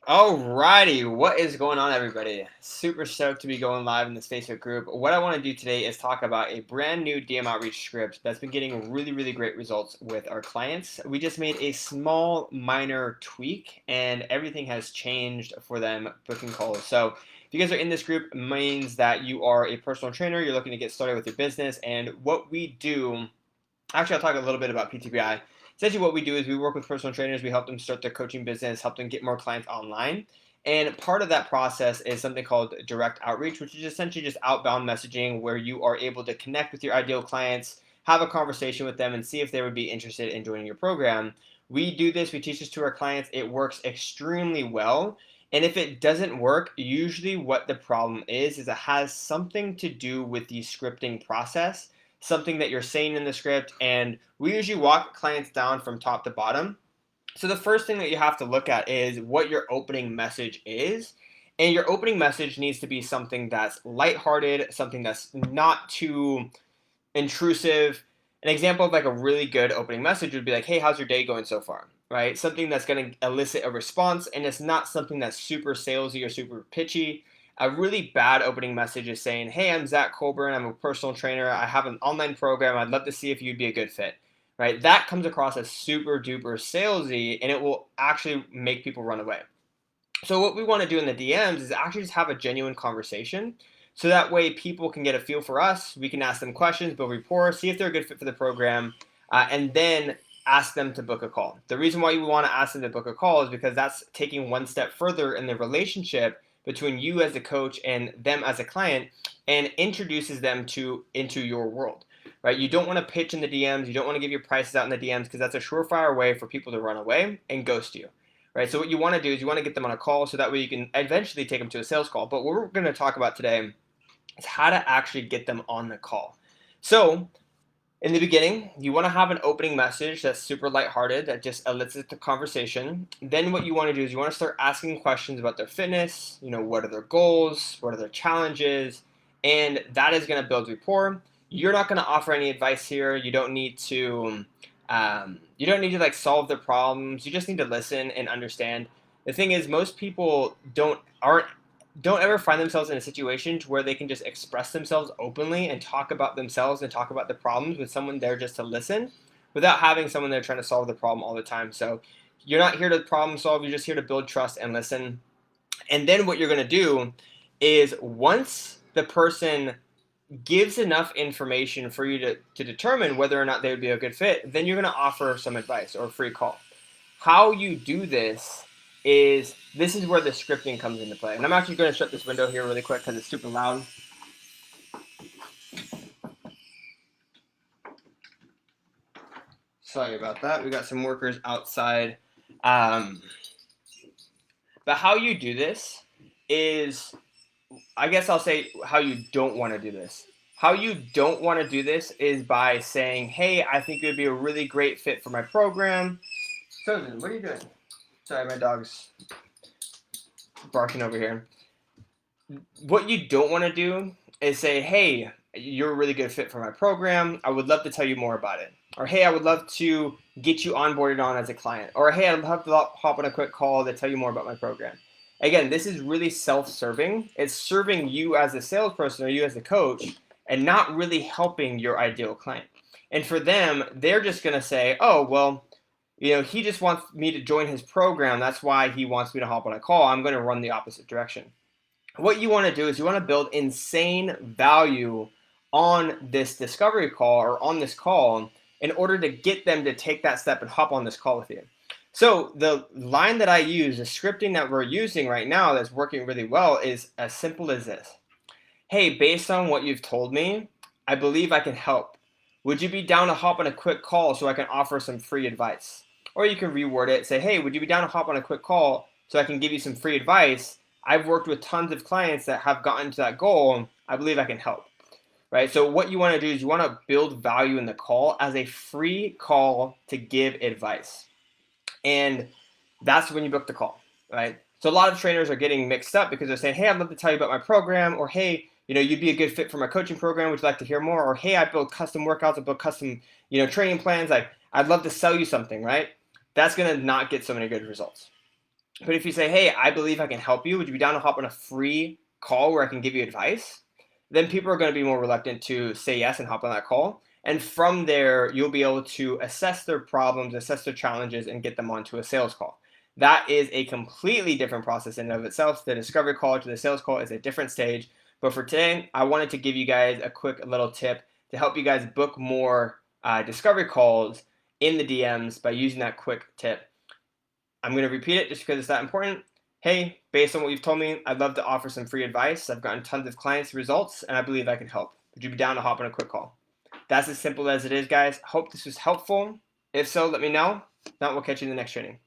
Alrighty, what is going on, everybody? Super stoked to be going live in this Facebook group. What I want to do today is talk about a brand new DM outreach script that's been getting really, really great results with our clients. We just made a small, minor tweak, and everything has changed for them booking calls. So, if you guys are in this group, it means that you are a personal trainer, you're looking to get started with your business, and what we do. Actually, I'll talk a little bit about PTBI. Essentially, what we do is we work with personal trainers. We help them start their coaching business, help them get more clients online. And part of that process is something called direct outreach, which is essentially just outbound messaging where you are able to connect with your ideal clients, have a conversation with them, and see if they would be interested in joining your program. We do this, we teach this to our clients. It works extremely well. And if it doesn't work, usually what the problem is it has something to do with the scripting process, something that you're saying in the script, and we usually walk clients down from top to bottom. So the first thing that you have to look at is what your opening message is. And your opening message needs to be something that's lighthearted, something that's not too intrusive. An example of like a really good opening message would be like, "Hey, how's your day going so far?" Right? Something that's going to elicit a response, and it's not something that's super salesy or super pitchy. A really bad opening message is saying, "Hey, I'm Zach Colburn. I'm a personal trainer. I have an online program. I'd love to see if you'd be a good fit." Right? That comes across as super duper salesy, and it will actually make people run away. So what we want to do in the DMs is actually just have a genuine conversation. So that way people can get a feel for us. We can ask them questions, build rapport, see if they're a good fit for the program, and then ask them to book a call. The reason why we want to ask them to book a call is because that's taking one step further in the relationship between you as a coach and them as a client, and introduces them into your world. Right? You don't want to pitch in the DMs. You don't want to give your prices out in the DMs because that's a surefire way for people to run away and ghost you. Right? So what you want to do is you want to get them on a call so that way you can eventually take them to a sales call. But what we're going to talk about today is how to actually get them on the call. So in the beginning, you want to have an opening message that's super lighthearted, that just elicits the conversation. Then what you want to do is you want to start asking questions about their fitness, what are their goals, what are their challenges, and that is going to build rapport. You're not going to offer any advice here. You don't need to like solve their problems. You just need to listen and understand. The thing is, most people don't ever find themselves in a situation where they can just express themselves openly and talk about themselves and talk about the problems with someone there just to listen without having someone there trying to solve the problem all the time. So you're not here to problem solve, you're just here to build trust and listen. And then what you're going to do is once the person gives enough information for you to determine whether or not they would be a good fit, then you're going to offer some advice or a free call. How you do this is where the scripting comes into play. And I'm actually going to shut this window here really quick because it's super loud. Sorry about that. We got some workers outside. But how you do this is, I guess I'll say how you don't want to do this. How you don't want to do this is by saying, "Hey, I think it would be a really great fit for my program." Susan, what are you doing? Sorry, my dog's barking over here. What you don't want to do is say, "Hey, you're a really good fit for my program. I would love to tell you more about it." Or, "Hey, I would love to get you onboarded on as a client." Or, "Hey, I'd love to hop on a quick call to tell you more about my program." Again, this is really self-serving. It's serving you as a salesperson or you as a coach and not really helping your ideal client. And for them, they're just going to say, "Oh, well, he just wants me to join his program. That's why he wants me to hop on a call. I'm going to run the opposite direction." What you want to do is you want to build insane value on this discovery call or on this call in order to get them to take that step and hop on this call with you. So the line that I use, the scripting that we're using right now that's working really well is as simple as this. "Hey, based on what you've told me, I believe I can help. Would you be down to hop on a quick call so I can offer some free advice?" Or you can reword it, say, "Hey, would you be down to hop on a quick call so I can give you some free advice? I've worked with tons of clients that have gotten to that goal. I believe I can help." Right? So what you want to do is you want to build value in the call as a free call to give advice. And that's when you book the call, right? So a lot of trainers are getting mixed up because they're saying, "Hey, I'd love to tell you about my program," or, "Hey, you'd be a good fit for my coaching program. Would you like to hear more?" Or, "Hey, I build custom workouts. I build custom, training plans. I'd love to sell you something," right? That's going to not get so many good results. But if you say, hey, I believe I can help you, would you be down to hop on a free call where I can give you advice? Then people are going to be more reluctant to say yes and hop on that call. And from there, you'll be able to assess their problems, assess their challenges, and get them onto a sales call. That is a completely different process in and of itself. The discovery call to the sales call is a different stage. But for today, I wanted to give you guys a quick little tip to help you guys book more discovery calls in the DMs by using that quick tip. I'm going to repeat it just because it's that important. Hey, based on what you've told me, I'd love to offer some free advice. I've gotten tons of clients results, and I believe I can help. Would you be down to hop on a quick call? That's as simple as it is, guys. Hope this was helpful. If so, let me know. If not, we'll catch you in the next training.